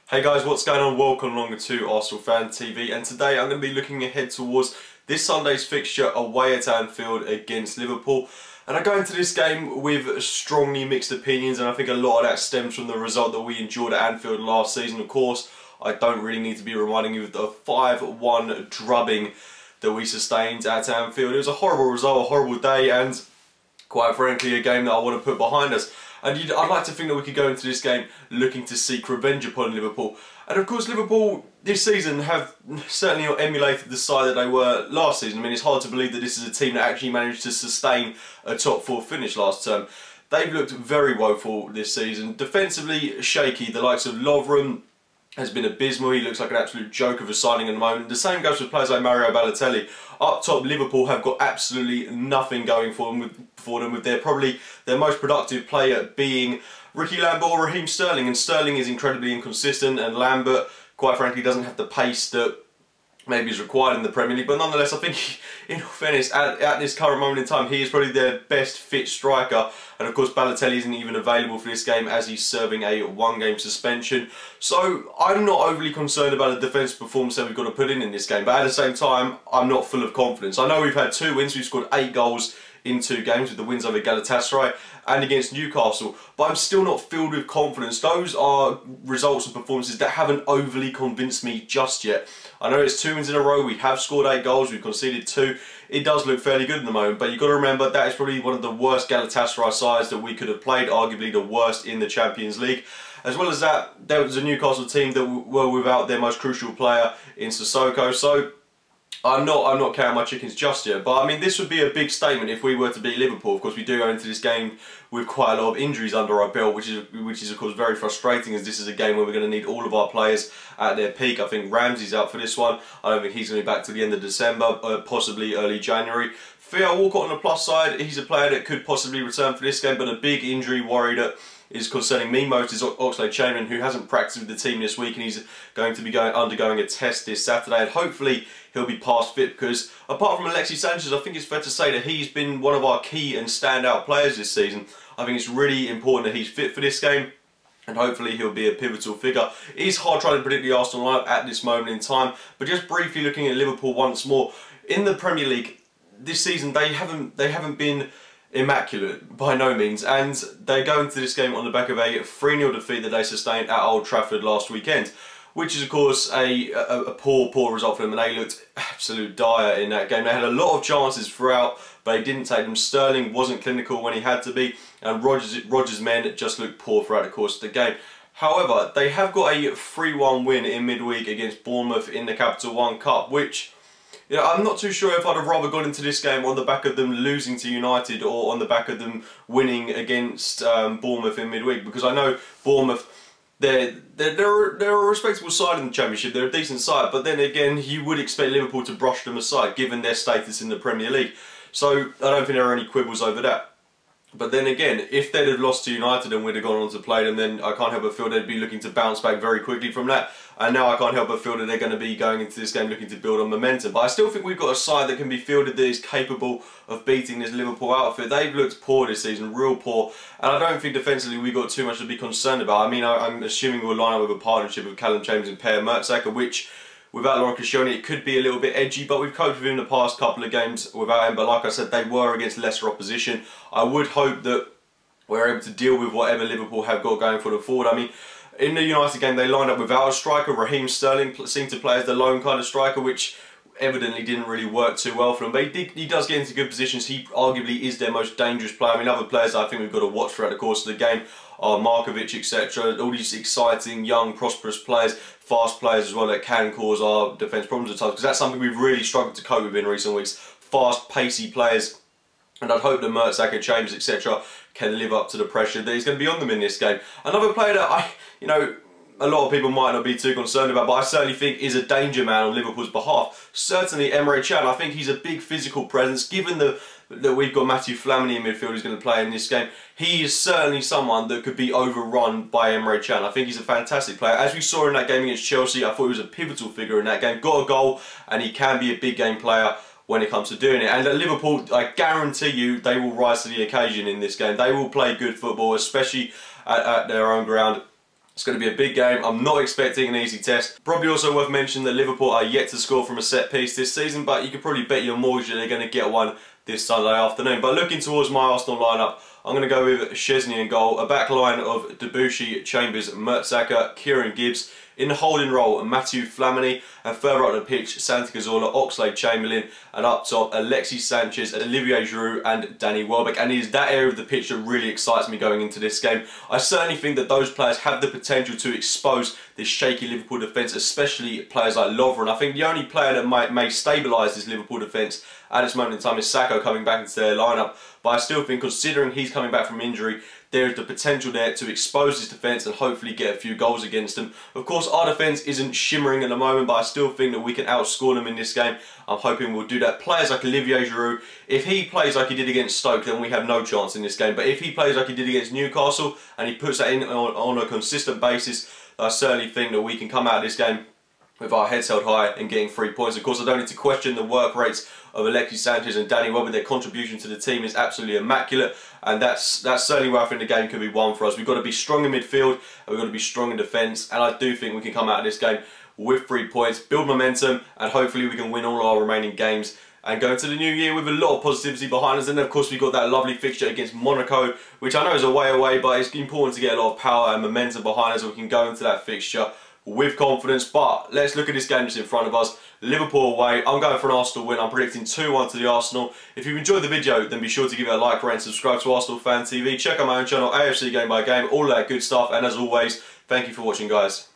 Hey guys, what's going on? Welcome along to Arsenal Fan TV, and today I'm going to be looking ahead towards this Sunday's fixture away at Anfield against Liverpool. And I go into this game with strongly mixed opinions, and I think a lot of that stems from the result that we endured at Anfield last season. Of course, I don't really need to be reminding you of the 5-1 drubbing that we sustained at Anfield. It was a horrible result, a horrible day, and quite frankly a game that I want to put behind us. And I'd like to think that we could go into this game looking to seek revenge upon Liverpool. And of course Liverpool this season have certainly not emulated the side that they were last season. I mean, it's hard to believe that this is a team that actually managed to sustain a top 4 finish last term. They've looked very woeful this season. Defensively shaky, the likes of Lovren has been abysmal. He looks like an absolute joke of a signing at the moment. The same goes for players like Mario Balotelli. Up top, Liverpool have got absolutely nothing going for them with probably their most productive player being Ricky Lambert or Raheem Sterling. And Sterling is incredibly inconsistent, and Lambert, quite frankly, doesn't have the pace that maybe is required in the Premier League. But nonetheless, I think, in all fairness, at this current moment in time, he is probably their best fit striker. And of course, Balotelli isn't even available for this game as he's serving a 1-game suspension. So I'm not overly concerned about the defensive performance that we've got to put in this game. But at the same time, I'm not full of confidence. I know we've had 2 wins. We've scored 8 goals in 2 games, with the wins over Galatasaray and against Newcastle, but I'm still not filled with confidence. Those are results and performances that haven't overly convinced me just yet. I know it's 2 wins in a row, we have scored 8 goals, we've conceded 2. It does look fairly good at the moment, but you've got to remember that is probably one of the worst Galatasaray sides that we could have played, arguably the worst in the Champions League. As well as that, there was a Newcastle team that were without their most crucial player in Sissoko, so I'm not counting my chickens just yet. But I mean, this would be a big statement if we were to beat Liverpool. Of course, we do go into this game with quite a lot of injuries under our belt, which is of course very frustrating, as this is a game where we're going to need all of our players at their peak. I think Ramsey's out for this one. I don't think he's going to be back till the end of December, possibly early January. Theo Walcott on the plus side, he's a player that could possibly return for this game, but a big injury worry that is concerning me most is Oxlade-Chamberlain, who hasn't practiced with the team this week, and he's going to be undergoing a test this Saturday, and hopefully he'll be past fit, because apart from Alexis Sanchez, I think it's fair to say that he's been one of our key and standout players this season. I think it's really important that he's fit for this game, and hopefully he'll be a pivotal figure. It is hard trying to predict the Arsenal lineup at this moment in time, but just briefly looking at Liverpool once more, in the Premier League this season they haven't been immaculate by no means, and they go into this game on the back of a 3-0 defeat that they sustained at Old Trafford last weekend, which is of course a poor result for them, and they looked absolute dire in that game. They had a lot of chances throughout, but they didn't take them. Sterling wasn't clinical when he had to be, and Rodgers' men just looked poor throughout the course of the game. However, they have got a 3-1 win in midweek against Bournemouth in the Capital One Cup, which, you know, I'm not too sure if I'd have rather gone into this game on the back of them losing to United or on the back of them winning against Bournemouth in midweek, because I know Bournemouth, they're a respectable side in the Championship, they're a decent side, but then again you would expect Liverpool to brush them aside given their status in the Premier League. So I don't think there are any quibbles over that. But then again, if they'd have lost to United and we'd have gone on to play them, then I can't help but feel they'd be looking to bounce back very quickly from that. And now I can't help but feel that they're going to be going into this game looking to build on momentum. But I still think we've got a side that can be fielded that is capable of beating this Liverpool outfit. They've looked poor this season, real poor. And I don't think defensively we've got too much to be concerned about. I mean, I'm assuming we'll line up with a partnership with Callum Chambers and Per Mertesacker, which, without Laurent Koscielny, it could be a little bit edgy, but we've coped with him in the past couple of games without him. But like I said, they were against lesser opposition. I would hope that we're able to deal with whatever Liverpool have got going for the forward. I mean, in the United game, they lined up without a striker. Raheem Sterling seemed to play as the lone kind of striker, which evidently didn't really work too well for them. But he does get into good positions. He arguably is their most dangerous player. I mean, other players I think we've got to watch throughout the course of the game are Markovic, etc. All these exciting, young, prosperous players, fast players as well, that can cause our defence problems at times, because that's something we've really struggled to cope with in recent weeks. Fast, pacey players. And I'd hope that Mertesacker, Chambers, etc. can live up to the pressure that is going to be on them in this game. Another player that a lot of people might not be too concerned about, but I certainly think is a danger man on Liverpool's behalf. Certainly Emre Can. I think he's a big physical presence. Given that we've got Matthew Flamini in midfield who's going to play in this game, he is certainly someone that could be overrun by Emre Can. I think he's a fantastic player. As we saw in that game against Chelsea, I thought he was a pivotal figure in that game. Got a goal, and he can be a big game player when it comes to doing it. And at Liverpool, I guarantee you, they will rise to the occasion in this game. They will play good football, especially at their own ground. It's going to be a big game. I'm not expecting an easy test. Probably also worth mentioning that Liverpool are yet to score from a set piece this season, but you could probably bet your mortgage that they're going to get one this Sunday afternoon. But looking towards my Arsenal lineup, I'm going to go with Szczesny in goal, a back line of Debussy, Chambers, Mertesacker, Kieran Gibbs. In the holding role, Matthew Flamini, and further up the pitch, Santi Cazorla, Oxlade-Chamberlain, and up top, Alexis Sanchez, Olivier Giroud, and Danny Welbeck. And it is that area of the pitch that really excites me going into this game. I certainly think that those players have the potential to expose this shaky Liverpool defence, especially players like Lovren. I think the only player that may stabilise this Liverpool defence at this moment in time is Sakho coming back into their lineup. But I still think, considering he's coming back from injury, there is the potential there to expose this defence and hopefully get a few goals against them. Of course, our defence isn't shimmering at the moment, but I still think that we can outscore them in this game. I'm hoping we'll do that. Players like Olivier Giroud, if he plays like he did against Stoke, then we have no chance in this game. But if he plays like he did against Newcastle and he puts that in on a consistent basis, I certainly think that we can come out of this game with our heads held high and getting 3 points. Of course, I don't need to question the work rates of Alexis Sanchez and Danny Welbeck. Their contribution to the team is absolutely immaculate, and that's certainly where I think the game can be won for us. We've got to be strong in midfield, and we've got to be strong in defence, and I do think we can come out of this game with 3 points, build momentum, and hopefully we can win all our remaining games and go into the new year with a lot of positivity behind us. And then of course we've got that lovely fixture against Monaco, which I know is a way away, but it's important to get a lot of power and momentum behind us so we can go into that fixture with confidence. But let's look at this game just in front of us. Liverpool away. I'm going for an Arsenal win. I'm predicting 2-1 to the Arsenal. If you've enjoyed the video, then be sure to give it a like, rate and subscribe to Arsenal Fan TV. Check out my own channel, AFC Game by Game, all that good stuff. And as always, thank you for watching, guys.